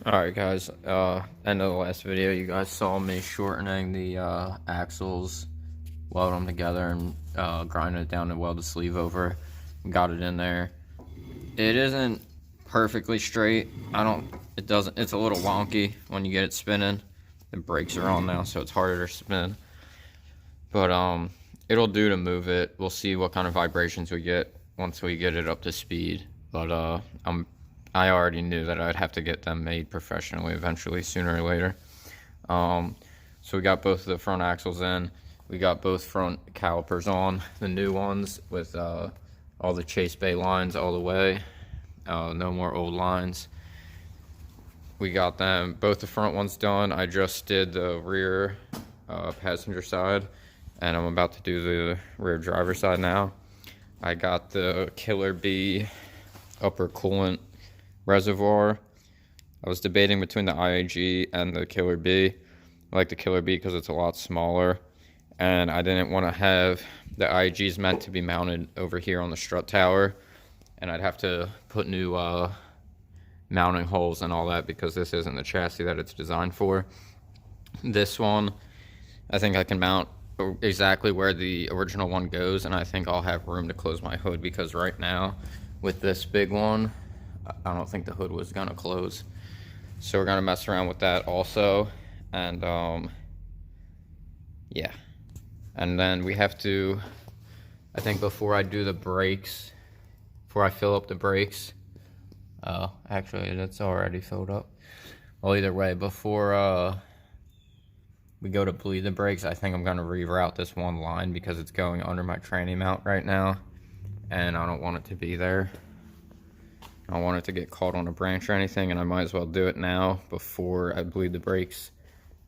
Alright guys, end of the last video, you guys saw me shortening the axles, welding them together and grinding it down to weld the sleeve over. Got it in there. It isn't perfectly straight. It's a little wonky when you get it spinning. The brakes are on now, so it's harder to spin. But it'll do to move it. We'll see what kind of vibrations we get once we get it up to speed. But I already knew that I'd have to get them made professionally eventually, sooner or later. So we got both of the front axles in. We got both front calipers on, the new ones with all the Chase Bay lines all the way. No more old lines. We got them, both the front ones done. I just did the rear passenger side, and I'm about to do the rear driver side now. I got the Killer B upper coolant reservoir. I was debating between the IAG and the Killer B. I like the Killer B because it's a lot smaller, and I didn't want to have the IAG's meant to be mounted over here on the strut tower, and I'd have to put new mounting holes and all that because this isn't the chassis that it's designed for. This one, I think I can mount exactly where the original one goes, and I think I'll have room to close my hood because right now with this big one, I don't think the hood was gonna close. So we're gonna mess around with that also. And yeah. And then we have to, I think before I do the brakes, before I fill up the brakes, actually that's already filled up. Well, either way, before we go to bleed the brakes, I think I'm gonna reroute this one line because it's going under my tranny mount right now, and I don't want it to be there. I don't want it to get caught on a branch or anything, and I might as well do it now before I bleed the brakes.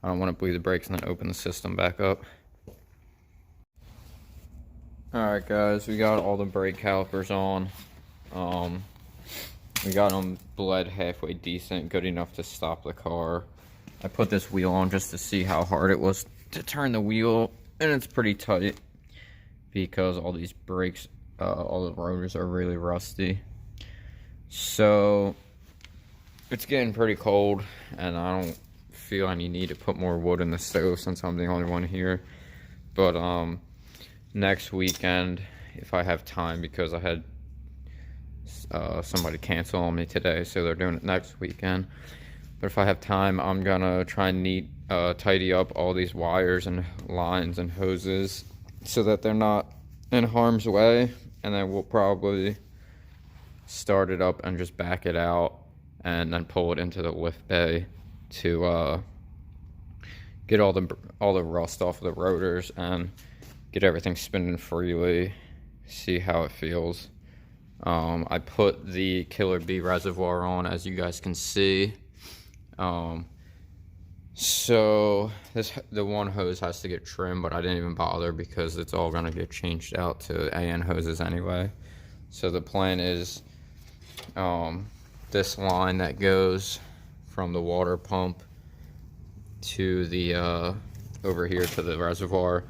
I don't want to bleed the brakes and then open the system back up. Alright guys, we got all the brake calipers on. We got them bled halfway decent, good enough to stop the car. I put this wheel on just to see how hard it was to turn the wheel, and it's pretty tight because all these brakes, all the rotors are really rusty. So it's getting pretty cold, and I don't feel any need to put more wood in the stove since I'm the only one here. But next weekend, if I have time, because I had somebody cancel on me today, so they're doing it next weekend. But if I have time, I'm gonna try and tidy up all these wires and lines and hoses so that they're not in harm's way, and then we'll probably start it up and just back it out and then pull it into the lift bay to get all the rust off of the rotors and get everything spinning freely, see how it feels. I put the Killer B reservoir on, as you guys can see. So the one hose has to get trimmed, but I didn't even bother because it's all gonna get changed out to AN hoses anyway. So the plan is this line that goes from the water pump to the over here to the reservoir,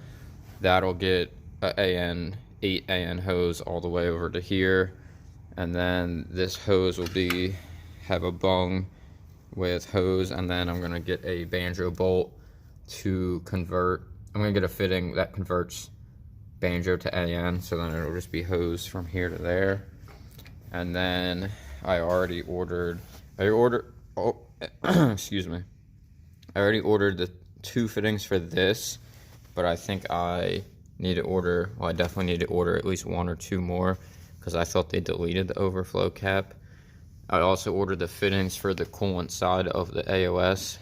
that'll get a 8 AN hose all the way over to here, and then this hose will have a bung with hose, and then I'm gonna get a banjo bolt to convert. I'm gonna get a fitting that converts banjo to AN, so then it'll just be hose from here to there. And then I already ordered excuse me. I already ordered the 2 fittings for this, but I think I need to order, well, I definitely need to order at least 1 or 2 more because I thought they deleted the overflow cap. I also ordered the fittings for the coolant side of the AOS.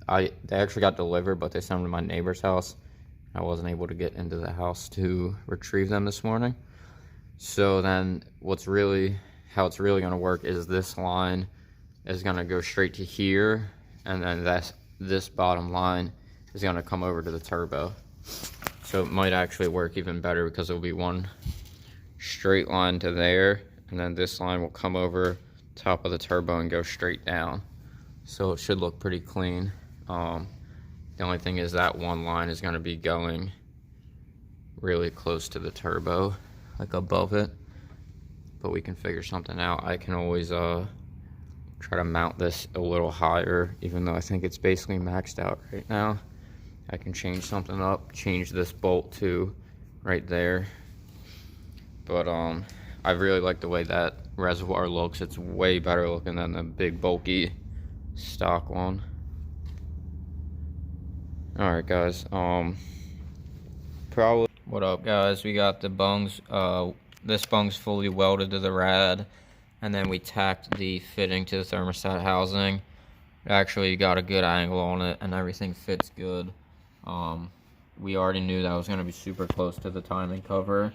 They actually got delivered, but they sent them to my neighbor's house. I wasn't able to get into the house to retrieve them this morning. So then how it's really going to work is this line is going to go straight to here, and then this bottom line is going to come over to the turbo. So it might actually work even better because it'll be one straight line to there, and then this line will come over top of the turbo and go straight down. So it should look pretty clean. The only thing is that one line is going to be going really close to the turbo, like above it, but we can figure something out. I can always try to mount this a little higher, even though I think it's basically maxed out right now. I can change something up, change this bolt to right there. But I really like the way that reservoir looks. It's way better looking than the big bulky stock one. Alright guys, probably what up guys, we got the bungs. This bung's fully welded to the rad, and then we tacked the fitting to the thermostat housing. Actually got a good angle on it and everything fits good. We already knew that was going to be super close to the timing cover,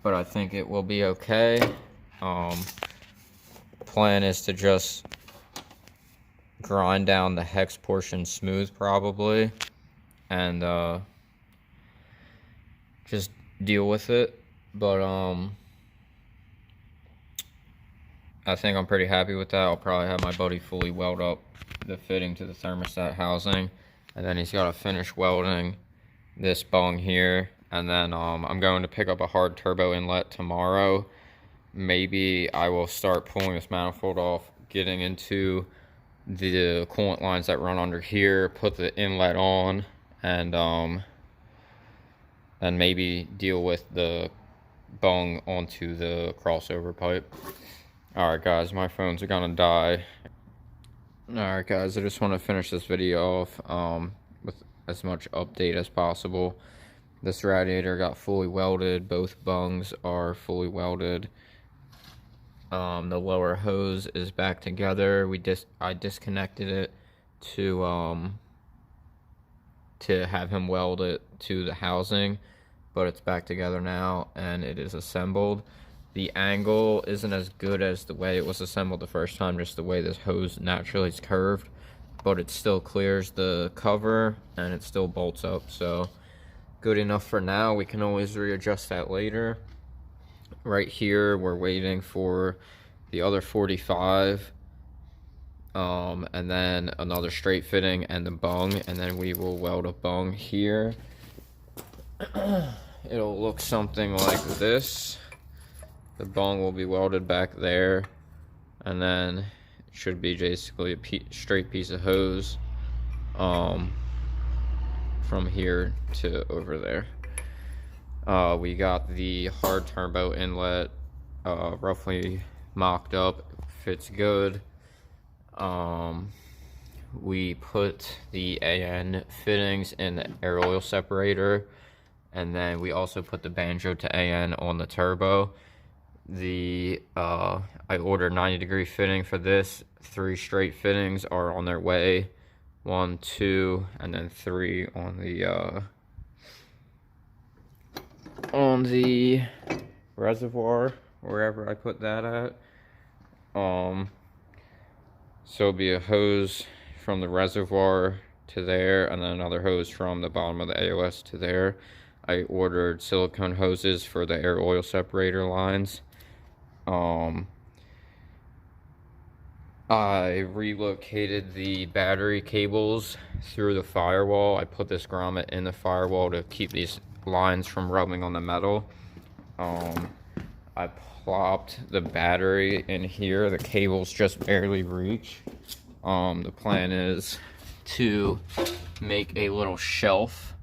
but I think it will be okay. Plan is to just grind down the hex portion smooth probably, and just deal with it. But I think I'm pretty happy with that. I'll probably have my buddy fully weld up the fitting to the thermostat housing, and then he's got to finish welding this bung here. And then I'm going to pick up a hard turbo inlet tomorrow. Maybe I will start pulling this manifold off, getting into the coolant lines that run under here, put the inlet on, and maybe deal with the bung onto the crossover pipe. Alright guys, my phones are gonna die. Alright guys, I just want to finish this video off with as much update as possible. This radiator got fully welded. Both bungs are fully welded. The lower hose is back together. I disconnected it to have him weld it to the housing, but it's back together now and it is assembled. The angle isn't as good as the way it was assembled the first time, just the way this hose naturally is curved, but it still clears the cover and it still bolts up, so good enough for now. We can always readjust that later. Right here we're waiting for the other 45, and then another straight fitting and the bung, and then we will weld a bung here. It'll look something like this. The bung will be welded back there, and then it should be basically a straight piece of hose from here to over there. We got the hard turbo inlet roughly mocked up, fits good. We put the AN fittings in the air oil separator, and then we also put the banjo to AN on the turbo. I ordered 90-degree fitting for this. 3 straight fittings are on their way. 1, 2, and then 3 on the reservoir, wherever I put that at. So it'll be a hose from the reservoir to there, and then another hose from the bottom of the AOS to there. I ordered silicone hoses for the air oil separator lines. I relocated the battery cables through the firewall. I put this grommet in the firewall to keep these lines from rubbing on the metal. I plopped the battery in here. The cables just barely reach. The plan is to make a little shelf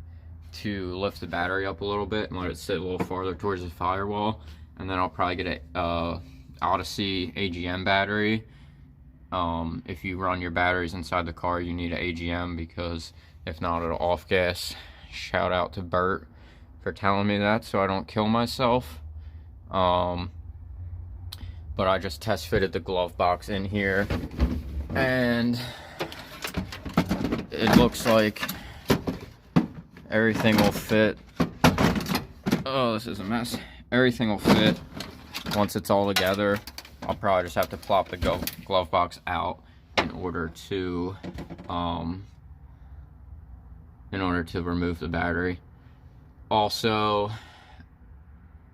to lift the battery up a little bit and let it sit a little farther towards the firewall, and then I'll probably get a Odyssey AGM battery. If you run your batteries inside the car, you need an AGM, because if not, it'll off gas. Shout out to Bert for telling me that so I don't kill myself. But I just test fitted the glove box in here, and it looks like everything will fit. Oh, this is a mess. Everything will fit once it's all together. I'll probably just have to plop the glove box out in order to remove the battery. Also,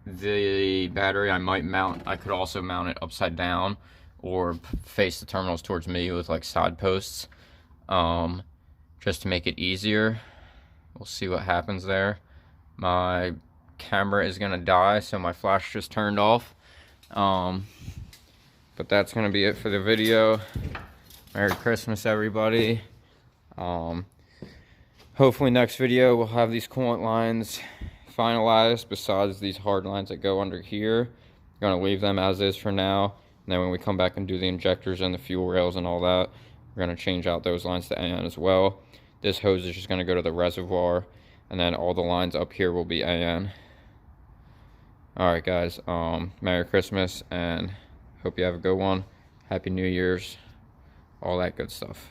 the battery I could also mount it upside down or face the terminals towards me with like side posts, just to make it easier. We'll see what happens there. My camera is gonna die, so my flash just turned off. But But that's going to be it for the video. Merry Christmas, everybody. Hopefully next video we'll have these coolant lines finalized, besides these hard lines that go under here. I'm going to leave them as is for now. And then when we come back and do the injectors and the fuel rails and all that, we're going to change out those lines to AN as well. This hose is just going to go to the reservoir, and then all the lines up here will be AN. Alright guys, Merry Christmas, and hope you have a good one. Happy New Year's, all that good stuff.